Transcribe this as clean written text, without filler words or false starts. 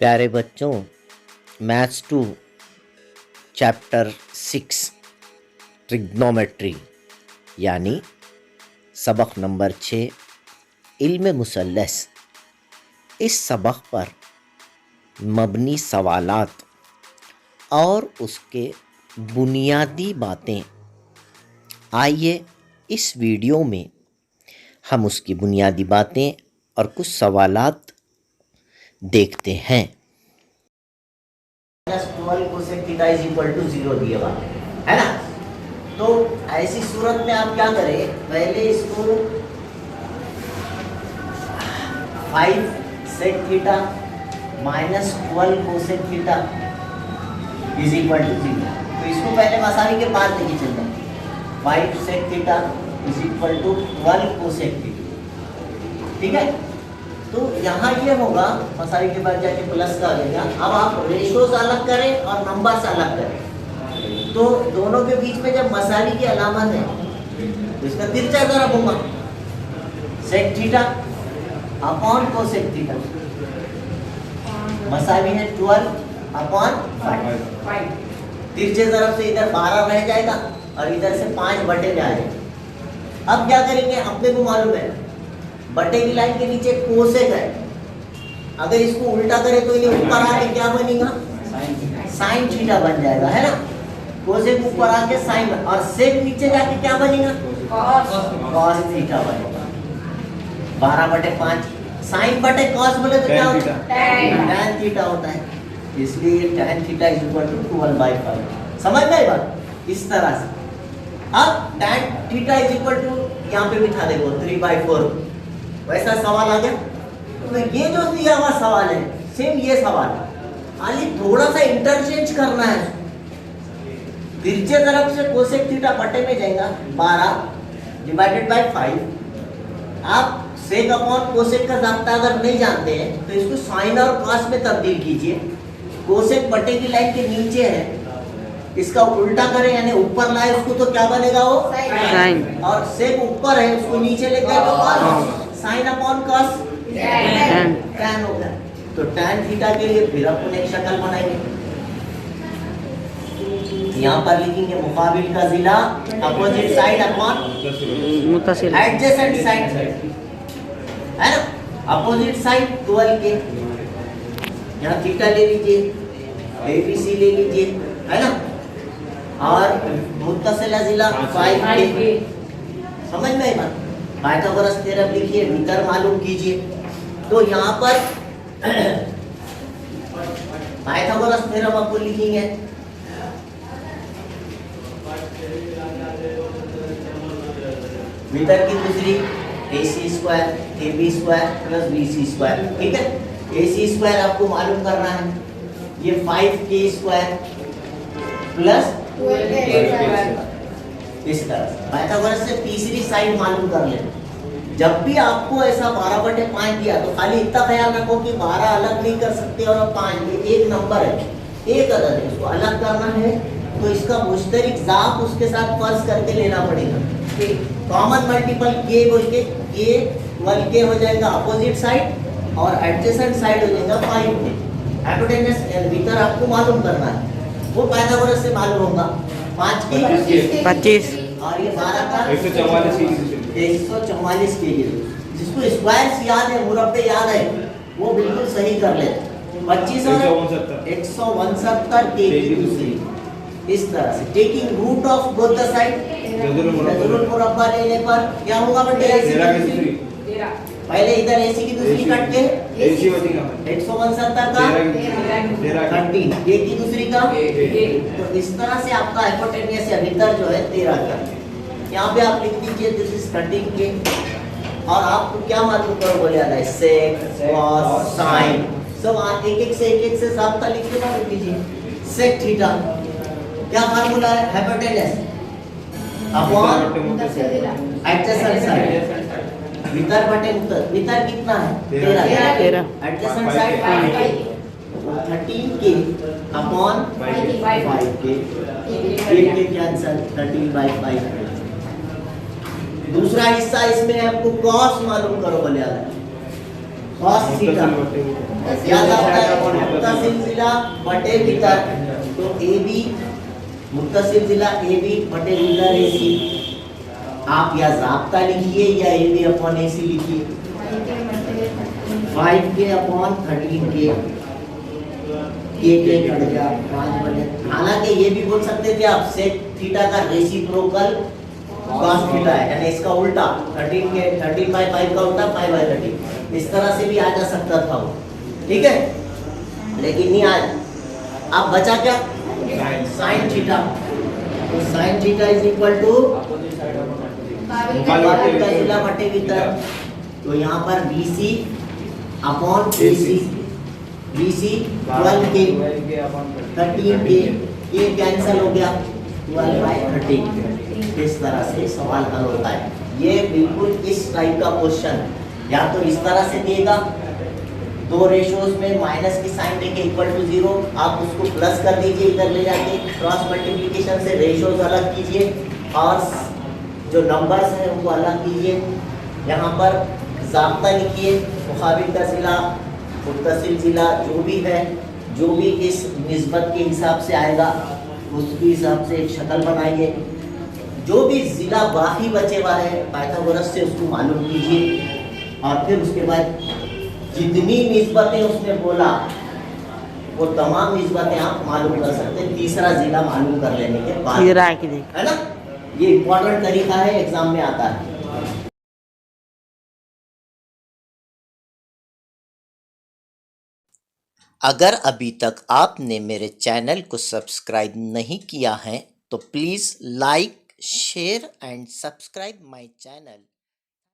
प्यारे बच्चों, maths 2 chapter 6 trigonometry यानी सबक नंबर 6 इल्म मुसल्लस। इस सबक पर मबनी सवालात और उसके बुनियादी बातें, आइए इस वीडियो में हम उसकी बुनियादी बातें और कुछ सवालात देखते हैं। 12 cosec theta is equal to 0 दिया हुआ है ना। तो ऐसी सूरत में आप क्या करें, पहले इसको 5 sec theta minus 12 cosec theta is equal to 0। तो इसको पहले मसाली के पास लेके चलते हैं। 5 sec theta is equal to 12 cosec theta, ठीक है। तो यहाँ ये होगा, मसाली के बाद जाके प्लस का आ जाएगा। अब आप रेशोज अलग करें और नंबर्स अलग करें, तो दोनों के बीच में जब मसाली की अलामत है तो इसका तिरछा ज़रा होगा sec theta upon cosec theta. मसाली है 12 अपॉन 5। तिरछे तरफ से इधर 12 रह जाएगा और इधर से 5 बटे में आएगा। अब क्या करेंगे, अपने को मालूम है बटे की लाइन के नीचे कोसेक है। अगर इसको उल्टा करें तो इन्हें ऊपर आके क्या बनेगा, साइन थीटा बन जाएगा, है ना। कोसेक ऊपर आके साइन, और सेक नीचे जाके क्या बनेगा, कॉस थीटा बनेगा। 12 बटे 5 साइन बटे कॉस बोले तो क्या होता है, टैन थीटा होता है। इसलिए tan theta is equal to 12/5। समझ गए बात इस तरह से। अब tan theta is equal to यहाँ पे बिठा देखो 3/4। वैसा सवाल आ गया। तो ये जो दिया हुआ सवाल है सेम ये सवाल, खाली थोड़ा सा इंटरचेंज करना है। तिरछे तरफ से कोसेक थीटा बटे में जाएगा 12 डिवाइडेड बाय 5। आप सेक अपॉन कोसेक का ज़ाब्ता अगर नहीं जानते हैं तो इसको साइन और कॉस में तब्दील कीजिए। कोसेक बटे की लाइन के नीचे है, इसका उल्टा करें यानी ऊपर लाए उसको तो क्या बनेगा, वो साइन। और सेक ऊपर है उसको नीचे लेके आए तो cos. Sine upon cos tan हो गया। तो टैन थीटा के लिए फिर अपन एक शक्ल बनाएंगे। यहाँ पर लिखेंगे मुकाबिल का जिला, अपोजिट साइड अपॉन मुत्तसिल, एडजेसेंट साइड, है ना। अपोजिट साइड 12 के, यहाँ थीटा ले लीजिए, एबीसी ले लीजिए, है ना। और मुत्तसिला जिला 5 के। समझ में आई बात। पाइथागोरस थ्योरम लिखिए, भीतर मालूम कीजिए। तो यहाँ पर पाइथागोरस थ्योरम आपको लिखेंगे, भीतर की दूसरी AC square AB square plus BC square, ठीक है। AC स्क्वायर आपको मालूम करना है, ये 5K स्क्वायर प्लस 12K। इस तरह से पाइथागोरस से तीसरी साइड मालूम कर लें। जब भी आपको ऐसा 12/5 दिया तो खाली इतना ख्याल रखो कि 12 अलग नहीं कर सकते और 5 ये एक नंबर है, एक अदद है, उसको अलग करना है तो इसका मुश्तरिक ज़ाब उसके साथ फर्ज करके लेना पड़ेगा। कॉमन मल्टीपल के बोल के ये 12K हो जाएगा अपोजिट साइड और एडजेसेंट साइड हो जाएगा 5K। हाइपोटेन्यूस भीतर आपको मालूम करना है, वो पाइथागोरस से मालूम होगा। 5 के 25 और ये 12 का 144 के। जिसको स्क्वायर्स याद है, मुरब्बे याद है, वो बिल्कुल सही कर ले। 25 और 169 के की दूसरी। इस तरह से taking root of both the side, जरूर मुरब्बा लेने पर क्या होगा बेटे, पहले इधर AC की दूसरी कट के 169 का 13, A की दूसरी का। तो इस तरह से आपका हाइपोटेन्यूस या भीतर जो है 13 का। यहाँ पे आप लिख दीजिए दिस इज 13K। और आपको क्या मालूम करो बोले आता है, सेक कॉस साइन, सब एक एक से ज़ाब्ता लिख के मालूम कीजिए। सेक थीटा क्या फार्मूला है, हाइपोटेन्यूस अपॉन एडजेसेंट साइड, भीतर बटे उत्तर। भीतर कितना है 13, adjacent side 13K upon 5K। के कैंसिल 13/5। दूसरा हिस्सा इसमें आपको कॉस मालूम करो बोले आ रहा है, कॉस थीटा याद आता है मुत्तसिल जिला बटे भीतर, तो ए बी मुत्तसिल जिला ए बी बटे भीतर ए सी। आप या जाब्ता लिखिए या ए बी अपॉन ए सी लिखिए। 5K अपॉन 13K, के कट गया 5 बटे। हालांकि ये भी बोल सकते थे आप सेक थीटा का रेसिप्रोकल cos थीटा है, यानी इसका उल्टा 13K 13 बाई 5 का उल्टा 5 बाई 13, इस तरह से भी आ जा सकता था वो, ठीक है, लेकिन नहीं आज। अब बचा क्या, साइन थीटा। तो sine theta is equal to का जिला बटे भीतर, तो यहाँ पर BC upon AC, BC 12K 13K, ये कैंसिल हो गया 12 बाई 13। इस तरह से सवाल हल होता है। ये बिल्कुल इस टाइप का क्वेश्चन या तो इस तरह से देगा, दो रेशियोज में माइनस की साइन देके इक्वल टू 0, आप उसको प्लस कर दीजिए इधर ले जाके, क्रॉस मल्टीप्लिकेशन से रेशियोज अलग कीजिए और जो नंबर्स हैं उनको अलग कीजिए। यहाँ पर ज़ाब्ता लिखिए, मुखाबिल का ज़िला, मुत्तसिल ज़िला जो भी है, जो भी इस निस्बत के हिसाब से आएगा उसके हिसाब से एक शक्ल बनाइए। जो भी ज़िला बाकी बचे हुआ है पाइथागोरस से उसको मालूम कीजिए, और फिर उसके बाद जितनी निस्बतें उसने बोला वो तमाम निस्बतें आप मालूम कर सकते हैं तीसरा ज़िला मालूम कर लेने के बाद, है ना। ये इम्पोर्टेंट तरीका है, एग्जाम में आता है। अगर अभी तक आपने मेरे चैनल को सब्सक्राइब नहीं किया है तो please like, share and subscribe my channel.